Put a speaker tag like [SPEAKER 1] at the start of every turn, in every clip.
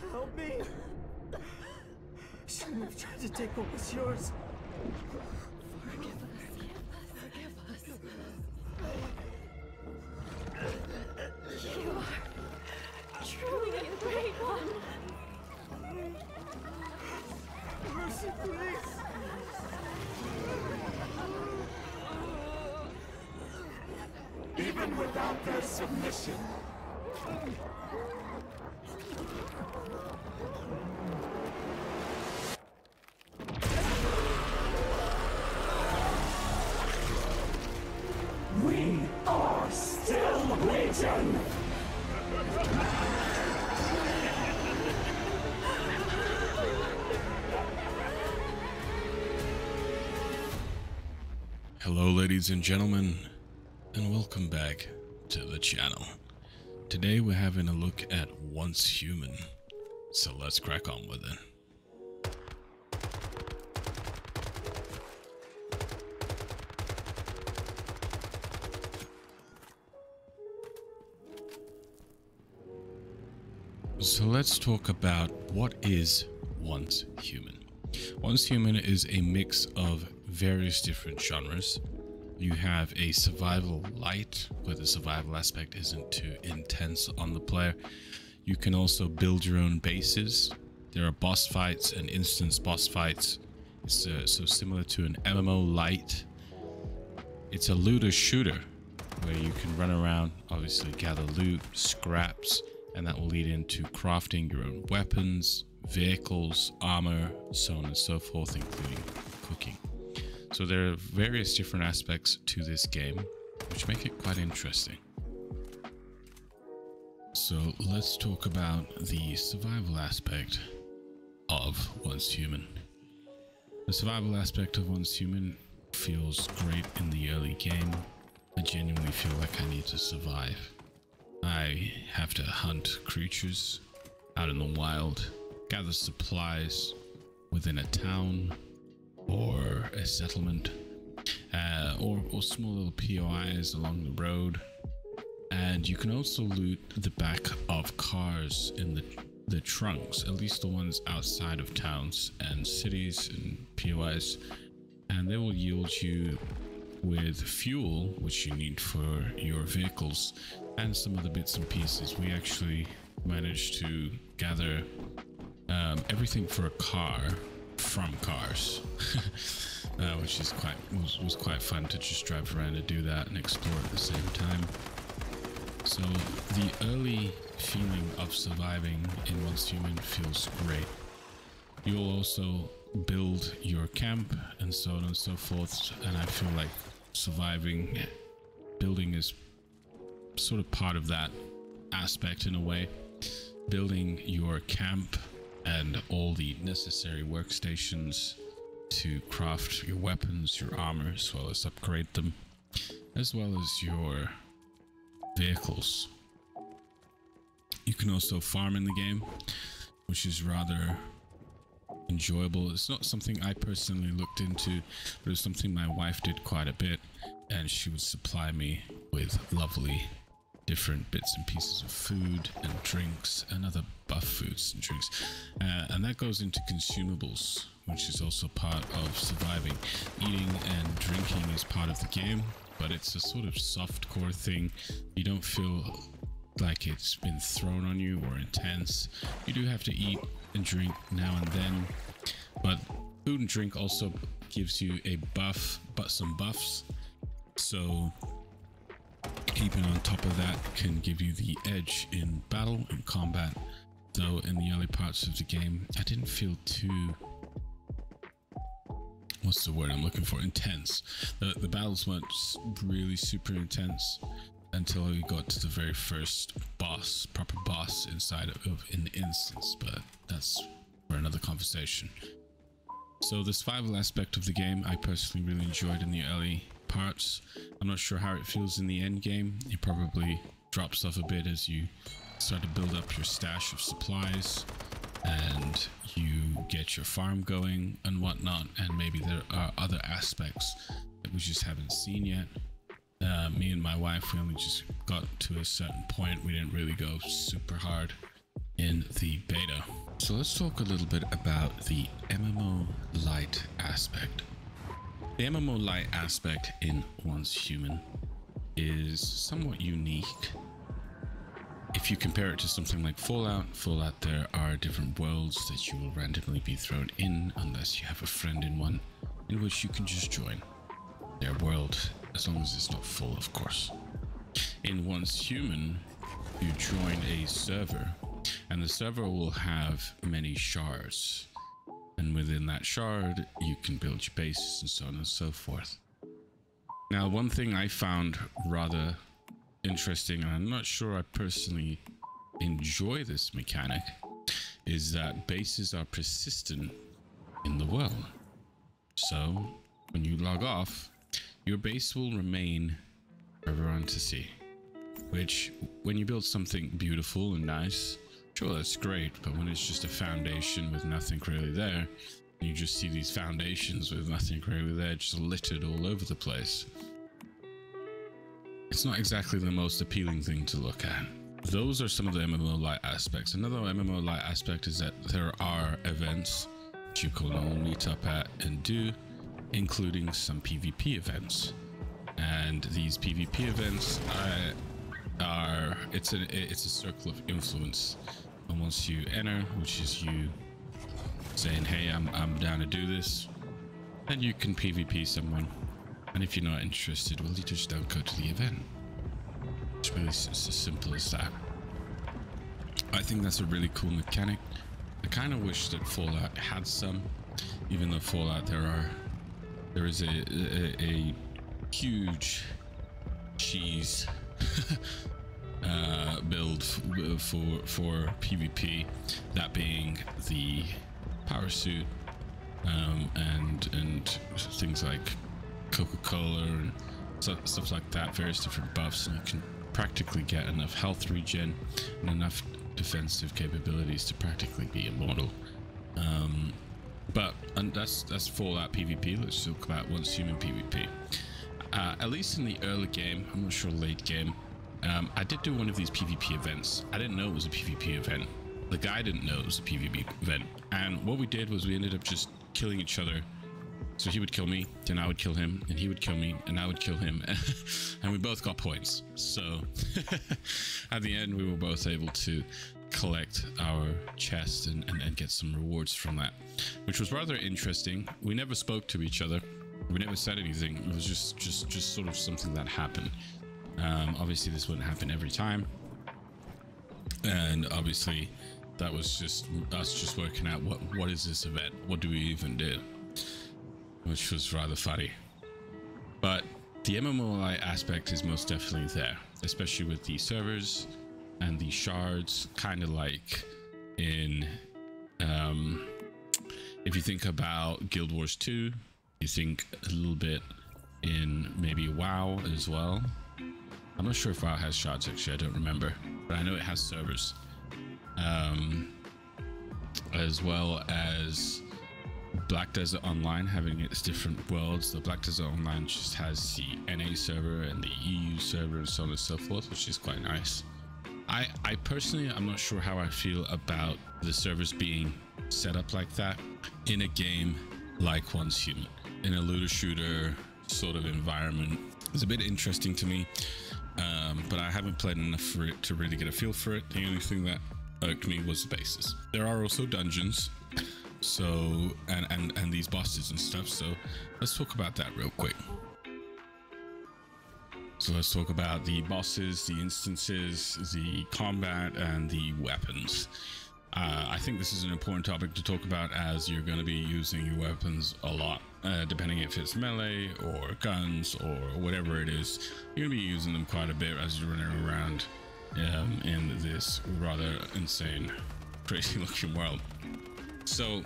[SPEAKER 1] Help me! Shouldn't have tried to take what was yours.
[SPEAKER 2] Forgive us. You are truly a great one.
[SPEAKER 1] Mercy, please!
[SPEAKER 3] Even without their submission. We are still Legion!
[SPEAKER 4] Hello ladies and gentlemen, and welcome back to the channel. Today we're having a look at Once Human, so let's crack on with it. So let's talk about what is Once Human. Once Human is a mix of various different genres. You have a survival light, where the survival aspect isn't too intense on the player. You can also build your own bases. There are boss fights and instance boss fights. It's so similar to an MMO light. It's a looter shooter, where you can run around, obviously gather loot, scraps, and that will lead into crafting your own weapons, vehicles, armor, so on and so forth, including cooking. So there are various different aspects to this game, which make it quite interesting. So let's talk about the survival aspect of Once Human. The survival aspect of Once Human feels great in the early game. I genuinely feel like I need to survive. I have to hunt creatures out in the wild, gather supplies within a town or a settlement, or small little POIs along the road. And you can also loot the back of cars in the trunks, at least the ones outside of towns and cities and POIs, and they will yield you with fuel, which you need for your vehicles, and some of the bits and pieces. We actually managed to gather everything for a car from cars, which is was quite fun to just drive around and do that and explore at the same time. So the early feeling of surviving in Once Human feels great. You'll also build your camp and so on and so forth, and I feel like building is sort of part of that aspect in a way. Building your camp and all the necessary workstations to craft your weapons, your armor, as well as upgrade them, as well as your vehicles. You can also farm in the game, which is rather enjoyable. It's not something I personally looked into, but it's something my wife did quite a bit, and she would supply me with lovely different bits and pieces of food and drinks and other buff foods and drinks, and that goes into consumables, which is also part of surviving. Eating and drinking is part of the game, but it's a sort of soft core thing. You don't feel like it's been thrown on you or intense. You do have to eat and drink now and then, but food and drink also gives you a buff, but some buffs, so keeping on top of that can give you the edge in battle and combat. Though in the early parts of the game I didn't feel too, what's the word I'm looking for, intense. The battles weren't really super intense until we got to the very first boss, proper boss inside in the instance, but that's for another conversation. So the survival aspect of the game I personally really enjoyed in the early parts. I'm not sure how it feels in the end game. It probably drops off a bit as you start to build up your stash of supplies and you get your farm going and whatnot, and maybe there are other aspects that we just haven't seen yet. Me and my wife, we only just got to a certain point. We didn't really go super hard in the beta. So let's talk a little bit about the MMO Lite aspect. The MMO Lite aspect in Once Human is somewhat unique. If you compare it to something like Fallout, there are different worlds that you will randomly be thrown in unless you have a friend in one, in which you can just join their world, as long as it's not full, of course. In Once Human, you join a server, and the server will have many shards, and within that shard you can build your bases and so on and so forth. Now, one thing I found rather interesting, and I'm not sure I personally enjoy this mechanic, is that bases are persistent in the world. So when you log off, your base will remain for everyone to see, which when you build something beautiful and nice, sure, that's great, but when it's just a foundation with nothing really there, and you just see these foundations with nothing really there just littered all over the place, it's not exactly the most appealing thing to look at. Those are some of the MMO Lite aspects. Another MMO Lite aspect is that there are events that you can all meet up at and do, including some PvP events. And these PvP events it's a circle of influence. And once you enter, which is you saying, hey, I'm down to do this, then you can PvP someone. And if you're not interested, well, you just don't go to the event. It's really as simple as that. I think that's a really cool mechanic. I kind of wish that Fallout had some, even though Fallout there is a huge cheese build for PvP, that being the power suit, and things like Coca-Cola and stuff like that, various different buffs, and you can practically get enough health regen and enough defensive capabilities to practically be immortal. But that's Fallout PvP. Let's talk about Once Human PvP. At least in the early game, I'm not sure late game, I did do one of these PvP events. I didn't know it was a PvP event. The guy didn't know it was a PvP event, and what we did was we ended up just killing each other. So he would kill me, then I would kill him, and he would kill me, and I would kill him, and we both got points. So at the end, we were both able to collect our chest and get some rewards from that, which was rather interesting. We never spoke to each other. We never said anything. It was just sort of something that happened. Obviously, this wouldn't happen every time, and obviously, that was just us just working out what is this event? What do we even do? Which was rather funny. But the MMOI aspect is most definitely there, especially with the servers and the shards, kind of like in if you think about Guild Wars 2, you think a little bit in maybe WoW as well. I'm not sure if WoW has shards, actually, I don't remember, but I know it has servers, as well as Black Desert Online having its different worlds. The Black Desert Online just has the NA server and the EU server and so on and so forth, which is quite nice. I personally, I'm not sure how I feel about the servers being set up like that in a game like Once Human. In a looter shooter sort of environment, it's a bit interesting to me, but I haven't played enough for it to really get a feel for it. The only thing that irked me was the bases. There are also dungeons, so and these bosses and stuff, so let's talk about that real quick. So let's talk about the bosses, the instances, the combat, and the weapons. I think this is an important topic to talk about, as you're going to be using your weapons a lot, depending if it's melee or guns or whatever it is. You're going to be using them quite a bit as you're running around in this rather insane, crazy looking world. So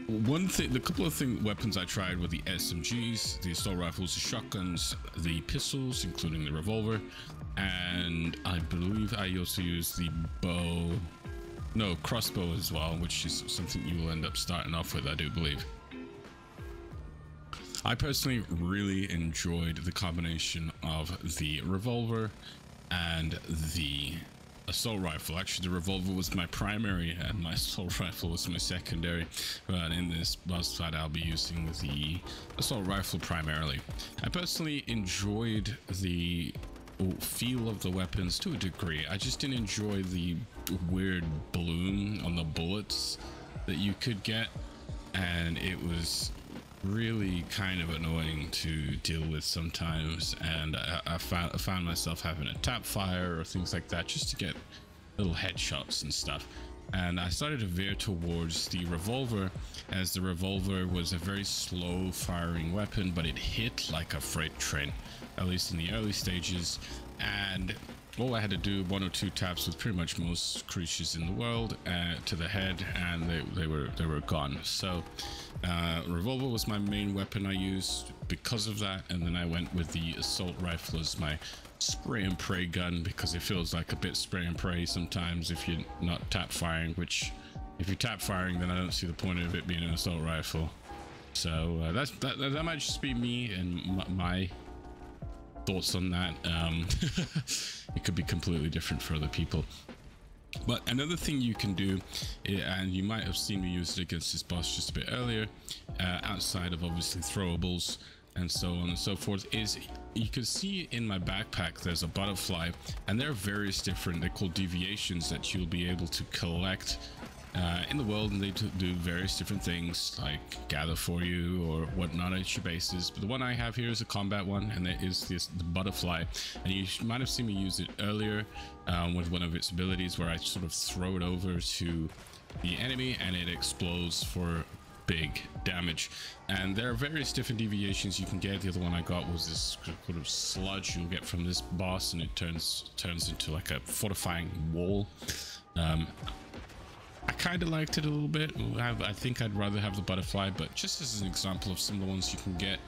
[SPEAKER 4] the couple of weapons I tried were the SMGs, the assault rifles, the shotguns, the pistols, including the revolver, and I believe I also used the crossbow as well, which is something you will end up starting off with, I do believe. I personally really enjoyed the combination of the revolver and the assault rifle. Actually, the revolver was my primary and my assault rifle was my secondary, but in this boss fight I'll be using the assault rifle primarily. I personally enjoyed the feel of the weapons to a degree. I just didn't enjoy the weird bloom on the bullets that you could get, and it was really kind of annoying to deal with sometimes, and I found myself having to tap fire or things like that just to get little headshots and stuff. And I started to veer towards the revolver, as the revolver was a very slow firing weapon, but it hit like a freight train, at least in the early stages. And all I had to do 1 or 2 taps with pretty much most creatures in the world to the head, and they were gone. So revolver was my main weapon I used because of that, and then I went with the assault rifle as my spray and pray gun, because it feels like a bit spray and pray sometimes if you're not tap firing, which if you're tap firing then I don't see the point of it being an assault rifle. So that might just be me and my thoughts on that. It could be completely different for other people. But another thing you can do, and you might have seen me use it against this boss just a bit earlier, outside of obviously throwables and so on and so forth, is you can see in my backpack there's a butterfly, and there are various different, they're called deviations, that you'll be able to collect in the world, and they do various different things like gather for you or whatnot at your bases. But the one I have here is a combat one, and it is the butterfly, and you might have seen me use it earlier with one of its abilities where I sort of throw it over to the enemy and it explodes for big damage. And there are various different deviations you can get. The other one I got was this sort of sludge you'll get from this boss, and it turns into like a fortifying wall. I kind of liked it a little bit. I think I'd rather have the butterfly, but just as an example of some of the ones you can get,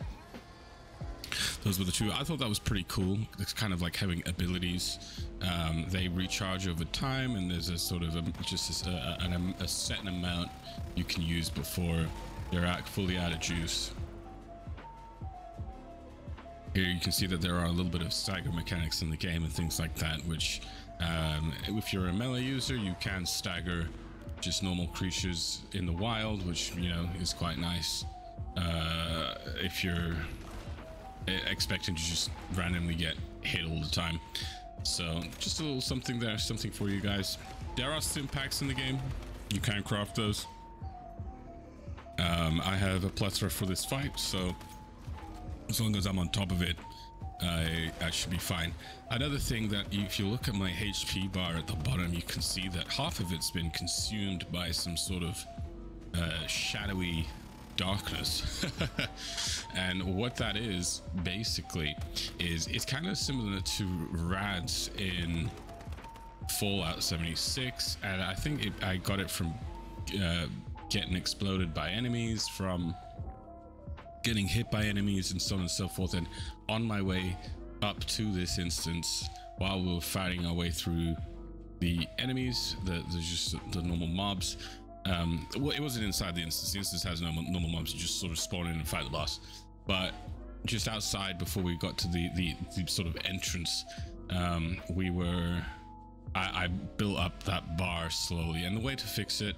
[SPEAKER 4] those were the two. I thought that was pretty cool. It's kind of like having abilities. They recharge over time, and there's a sort of a set amount you can use before they're fully out of juice. Here you can see that there are a little bit of stagger mechanics in the game and things like that, which if you're a melee user, you can stagger just normal creatures in the wild, which, you know, is quite nice if you're expecting to just randomly get hit all the time. So just a little something there, something for you guys. There are stim packs in the game, you can craft those. I have a plethora for this fight, so as long as I'm on top of it, I should be fine. Another thing, that if you look at my HP bar at the bottom, you can see that half of it's been consumed by some sort of shadowy darkness. And what that is basically is it's kind of similar to rads in Fallout 76, and I think I got it from getting exploded by enemies, from getting hit by enemies, and so on and so forth. And on my way up to this instance, while we were fighting our way through the enemies, just the normal mobs, well, it wasn't inside the instance. The instance has no normal mobs. You just sort of spawn in and fight the boss. But just outside, before we got to the sort of entrance, I built up that bar slowly, and the way to fix it,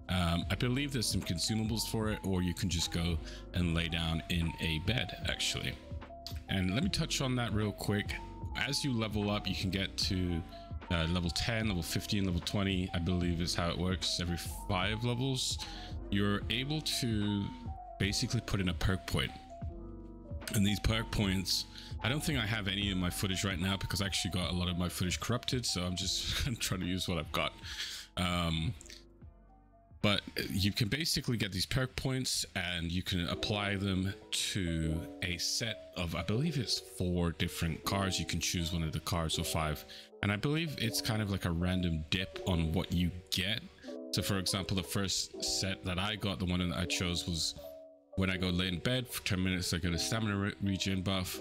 [SPEAKER 4] I believe there's some consumables for it, or you can just go and lay down in a bed, actually. And let me touch on that real quick. As you level up, you can get to level 10, level 15, level 20, I believe is how it works. Every 5 levels, you're able to basically put in a perk point. And these perk points, I don't think I have any in my footage right now, because I actually got a lot of my footage corrupted, so I'm just trying to use what I've got. But you can basically get these perk points, and you can apply them to a set of, I believe it's 4 different cars. You can choose one of the cars, or 5, and I believe it's kind of like a random dip on what you get. So for example, the first set that I got, the one that I chose, was when I go lay in bed for 10 minutes, I get a stamina regen buff,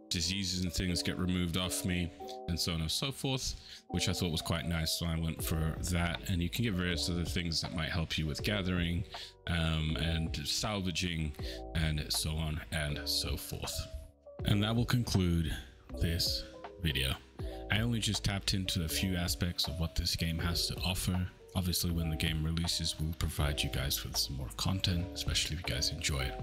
[SPEAKER 4] diseases and things get removed off me, and so on and so forth, which I thought was quite nice, so I went for that. And you can get various other things that might help you with gathering and salvaging, and so on and so forth. And that will conclude this video. I only just tapped into a few aspects of what this game has to offer. Obviously, when the game releases, we'll provide you guys with some more content, especially if you guys enjoy it.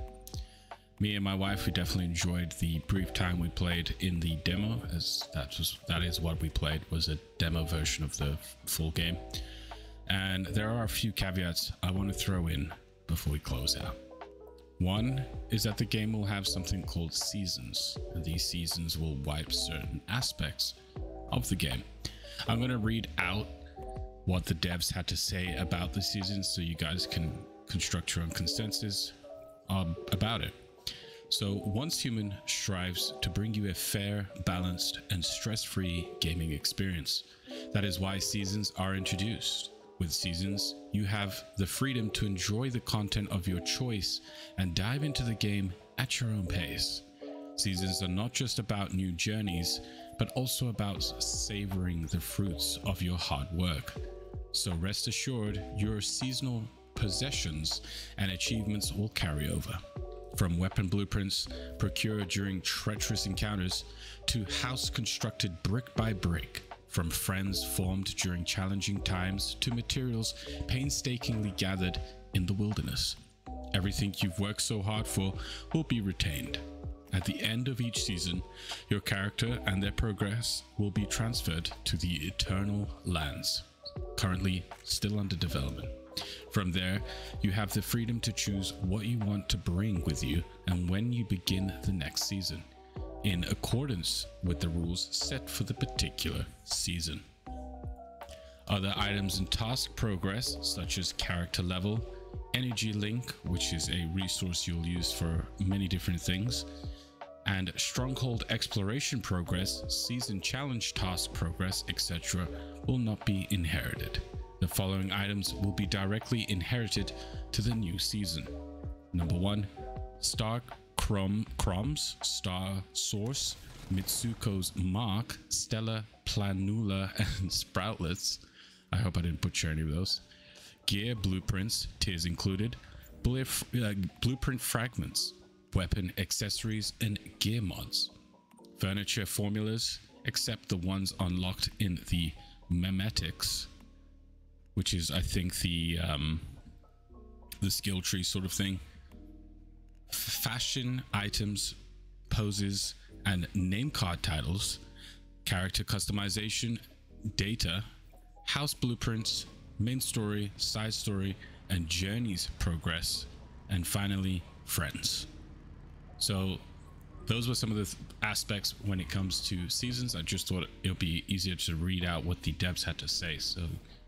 [SPEAKER 4] Me and my wife, we definitely enjoyed the brief time we played in the demo, as that is what we played, was a demo version of the full game. And there are a few caveats I want to throw in before we close out. One is that the game will have something called seasons, and these seasons will wipe certain aspects of the game. I'm going to read out what the devs had to say about the seasons so you guys can construct your own consensus about it. So, Once Human strives to bring you a fair, balanced, and stress-free gaming experience. That is why seasons are introduced. With seasons, you have the freedom to enjoy the content of your choice and dive into the game at your own pace. Seasons are not just about new journeys, but also about savoring the fruits of your hard work. So rest assured, your seasonal possessions and achievements will carry over. From weapon blueprints procured during treacherous encounters to house constructed brick by brick, from friends formed during challenging times to materials painstakingly gathered in the wilderness. Everything you've worked so hard for will be retained. At the end of each season, your character and their progress will be transferred to the Eternal Lands, currently still under development. From there, you have the freedom to choose what you want to bring with you and when you begin the next season, in accordance with the rules set for the particular season. Other items in task progress, such as character level, energy link, which is a resource you'll use for many different things, and stronghold exploration progress, season challenge task progress, etc., will not be inherited. The following items will be directly inherited to the new season. Number 1, Star Crumbs, Star Source, Mitsuko's Mark, Stella Planula, and Sproutlets. I hope I didn't butcher any of those. Gear blueprints, tears included, blueprint fragments, weapon accessories, and gear mods. Furniture formulas, except the ones unlocked in the memetics, which is, I think, the skill tree sort of thing. Fashion items, poses, and name card titles, character customization, data, house blueprints, main story, side story, and journeys progress, and finally, friends. So those were some of the aspects when it comes to seasons. I just thought it would be easier to read out what the devs had to say, so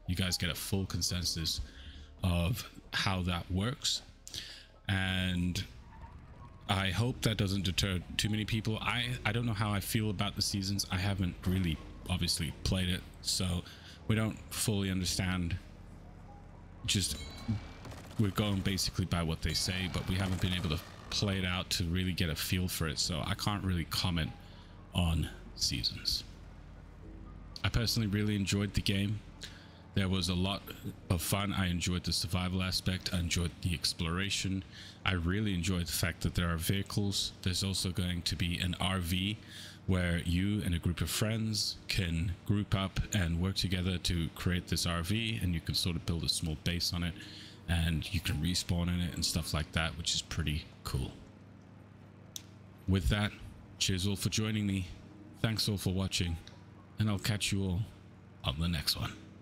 [SPEAKER 4] you guys get a full consensus of how that works. And I hope that doesn't deter too many people. I don't know how I feel about the seasons. I haven't really obviously played it, so we don't fully understand. Just we're going basically by what they say, but we haven't been able to play it out to really get a feel for it, so I can't really comment on seasons. I personally really enjoyed the game. There was a lot of fun. I enjoyed the survival aspect. I enjoyed the exploration. I really enjoyed the fact that there are vehicles. There's also going to be an RV where you and a group of friends can group up and work together to create this RV, and you can sort of build a small base on it, and you can respawn in it and stuff like that, which is pretty cool. With that, cheers all for joining me. Thanks all for watching, and I'll catch you all on the next one.